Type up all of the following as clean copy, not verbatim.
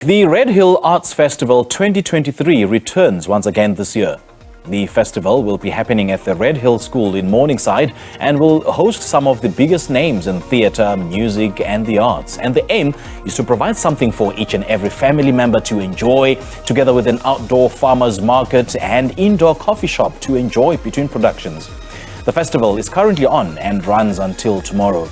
The Redhill Arts Festival 2023 returns once again this year. The festival will be happening at the Redhill School in Morningside and will host some of the biggest names in theatre, music and the arts. And the aim is to provide something for each and every family member to enjoy, together with an outdoor farmers market and indoor coffee shop to enjoy between productions. The festival is currently on and runs until tomorrow.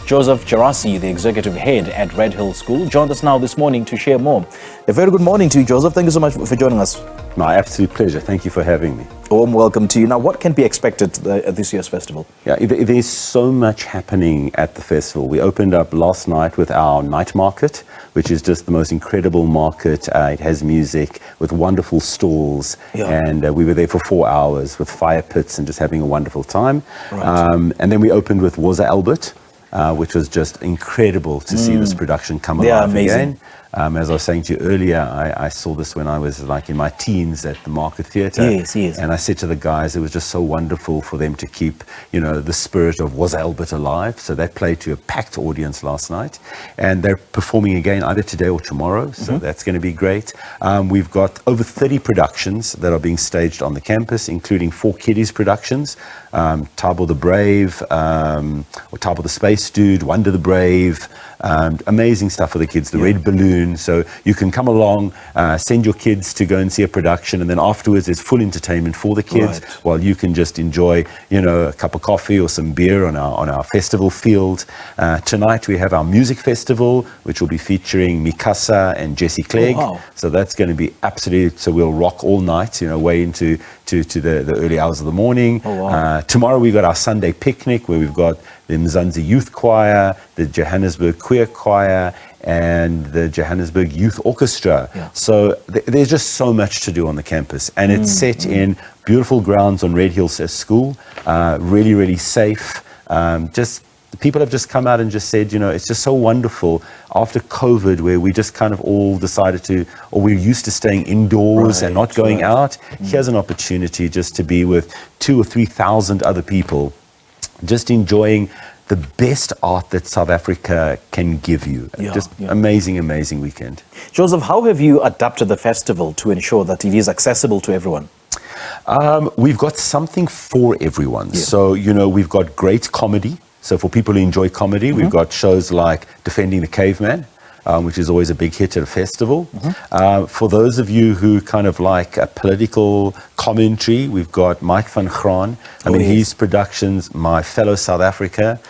Joseph Gerassi, the executive head at Redhill School, joined us now this morning to share more. A very good morning to you, Joseph. Thank you so much for joining us. My absolute pleasure. Thank you for having me. A warm welcome to you. Now, what can be expected at this year's festival? Yeah, there's so much happening at the festival. We opened up last night with our night market, which is just the most incredible market. It has music with wonderful stalls, and we were there for 4 hours with fire pits and just having a wonderful time. Right. And then we opened with Waza Albert, which was just incredible to see this production come alive again. As I was saying to you earlier, I saw this when I was like in my teens at the Market Theatre. Yes. And I said to the guys, it was just so wonderful for them to keep, the spirit of Was Albert alive. So they played to a packed audience last night. And they're performing again either today or tomorrow. So that's going to be great. We've got over 30 productions that are being staged on the campus, including 4 kiddies productions. Tabo the Brave, or Tabo the Space Dude, Wonder the Brave. Amazing stuff for the kids. The Red Balloon. So you can come along, send your kids to go and see a production, and then afterwards there's full entertainment for the kids, while you can just enjoy, a cup of coffee or some beer on our festival field. Tonight we have our music festival, which will be featuring Mikasa and Jesse Clegg. Oh, wow. So that's going to be absolute. So we'll rock all night, way into the early hours of the morning. Oh, wow. Tomorrow we've got our Sunday picnic, where we've got the Mzansi Youth Choir, the Johannesburg Queer Choir, and the Johannesburg Youth Orchestra. So there's just so much to do on the campus, and it's set in beautiful grounds on Redhill School, really, really safe. People have just come out and just said, it's just so wonderful after COVID, where we just kind of all decided or we're used to staying indoors and not going out. Here's an opportunity just to be with 2,000 or 3,000 other people, just enjoying the best art that South Africa can give you. Amazing, amazing weekend. Joseph, how have you adapted the festival to ensure that it is accessible to everyone? We've got something for everyone. So, we've got great comedy. So for people who enjoy comedy, we've got shows like Defending the Caveman, which is always a big hit at a festival. For those of you who kind of like a political commentary, we've got Mike van Graan. His productions, My Fellow South Africans,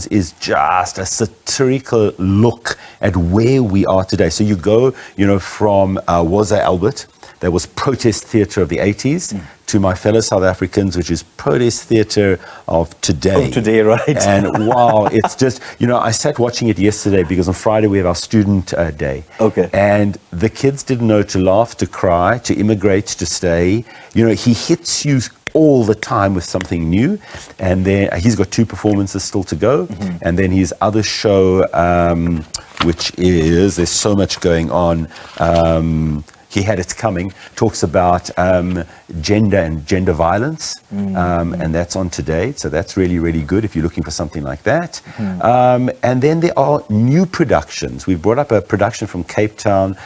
is just a satirical look at where we are today. So you go, from Waza Albert, that was protest theatre of the 80s, to My Fellow South Africans, which is protest theatre of today. Of today, right. And wow, it's just, I sat watching it yesterday because on Friday we have our student day. Okay. And the kids didn't know to laugh, to cry, to immigrate, to stay. He hits you all the time with something new. And then he's got 2 performances still to go. And then his other show, which is, there's so much going on, He Had It Coming, talks about gender and gender violence, and that's on today. So that's really, really good if you're looking for something like that. And then there are new productions. We've brought up a production from Cape Town,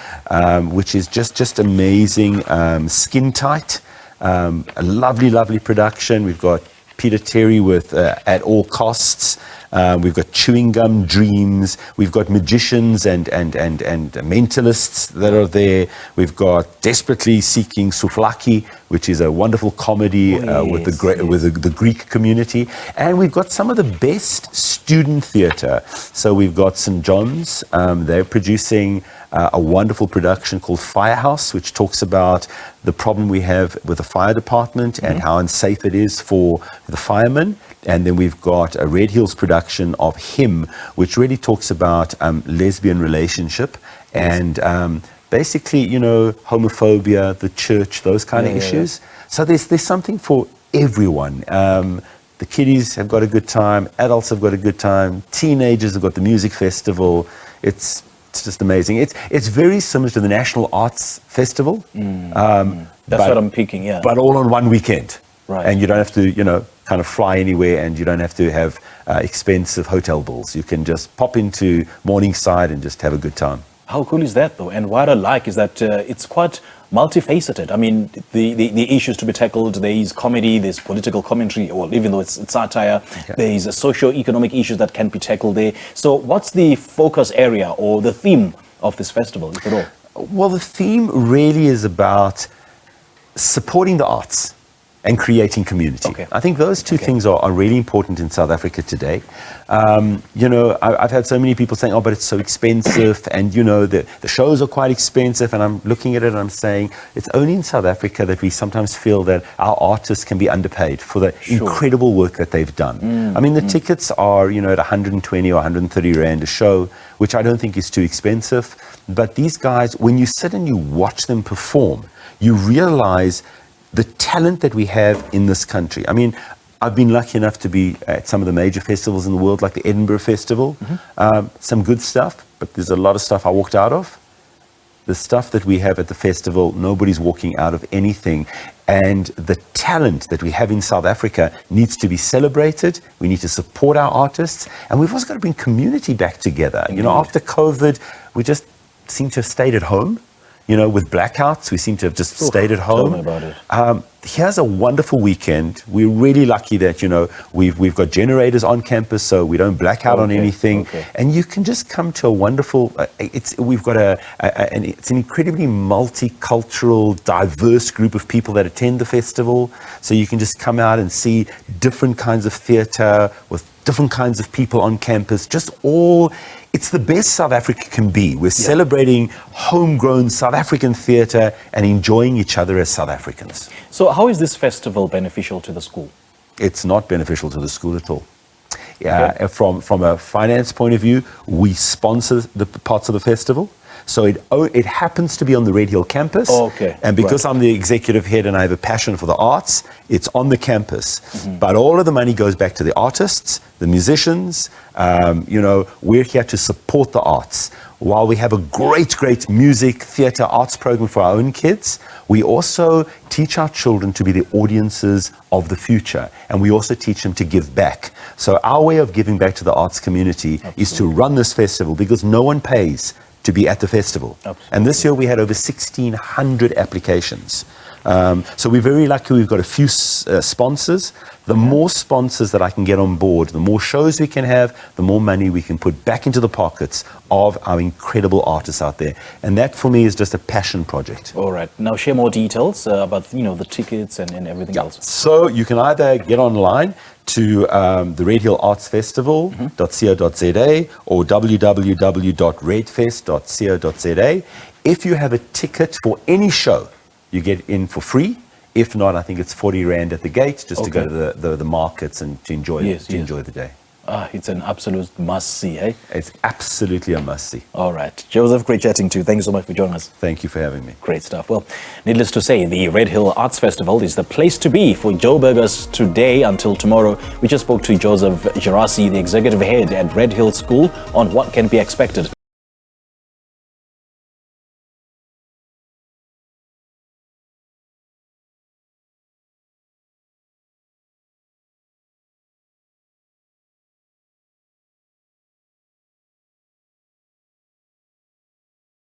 which is just amazing. Skin Tight, a lovely, lovely production. We've got Peter Terry with At All Costs. We've got Chewing Gum Dreams. We've got magicians and mentalists that are there. We've got Desperately Seeking Souvlaki, which is a wonderful comedy with the Greek community. And we've got some of the best student theatre. So we've got St. John's. They're producing a wonderful production called Firehouse, which talks about the problem we have with the fire department and how unsafe it is for the firemen. And then we've got a Red Hills production of Him, which really talks about lesbian relationship and basically, homophobia, the church, those kind of issues. So there's something for everyone. The kiddies have got a good time, adults have got a good time, teenagers have got the music festival. It's just amazing. It's very similar to the National Arts Festival. That's what I'm picking, But all on one weekend. Right. And you don't have to, kind of fly anywhere, and you don't have to have expensive hotel bills. You can just pop into Morningside and just have a good time. How cool is that, though? And what I like is that it's quite multifaceted. I mean, the issues to be tackled, there is comedy, there's political commentary, or even though it's satire, there is socio-economic issues that can be tackled there. So what's the focus area or the theme of this festival, if at all? Well, the theme really is about supporting the arts and creating community. Okay. I think those two things are really important in South Africa today. I've had so many people saying, oh, but it's so expensive, and the shows are quite expensive, and I'm looking at it and I'm saying, it's only in South Africa that we sometimes feel that our artists can be underpaid for the incredible work that they've done. I mean, the tickets are, at 120 or 130 Rand a show, which I don't think is too expensive. But these guys, when you sit and you watch them perform, you realize the talent that we have in this country. I mean, I've been lucky enough to be at some of the major festivals in the world, like the Edinburgh Festival. Some good stuff, but there's a lot of stuff I walked out of. The stuff that we have at the festival, nobody's walking out of anything. And the talent that we have in South Africa needs to be celebrated. We need to support our artists. And we've also got to bring community back together. After COVID, we just seem to have stayed at home. With blackouts, we seem to have just stayed at home. Tell me about it. Here's a wonderful weekend. We're really lucky that, we've got generators on campus, so we don't black out on anything. And you can just come to a wonderful, it's an incredibly multicultural, diverse group of people that attend the festival. So you can just come out and see different kinds of theatre with different kinds of people on campus, it's the best South Africa can be. We're celebrating homegrown South African theatre and enjoying each other as South Africans. So how is this festival beneficial to the school? It's not beneficial to the school at all. From a finance point of view, we sponsor the parts of the festival. So it happens to be on the Redhill campus. And because I'm the executive head and I have a passion for the arts, it's on the campus. But all of the money goes back to the artists, the musicians. We're here to support the arts. While we have a great music, theatre, arts program for our own kids, we also teach our children to be the audiences of the future. And we also teach them to give back. So our way of giving back to the arts community is to run this festival, because no one pays to be at the festival. And this year we had over 1,600 applications. So we're very lucky we've got a few sponsors. The more sponsors that I can get on board, the more shows we can have, the more money we can put back into the pockets of our incredible artists out there. And that for me is just a passion project. All right. Now share more details about the tickets and everything else. So you can either get online to the Redhill Arts Festival.co.za or www.redfest.co.za. If you have a ticket for any show, you get in for free. If not, I think it's 40 Rand at the gate just to go to the markets and to enjoy enjoy the day. It's an absolute must-see, eh? It's absolutely a must-see. All right. Joseph, great chatting to you. Thank you so much for joining us. Thank you for having me. Great stuff. Well, needless to say, the Redhill Arts Festival is the place to be for Joburgers today until tomorrow. We just spoke to Joseph Gerassi, the executive head at Redhill School, on what can be expected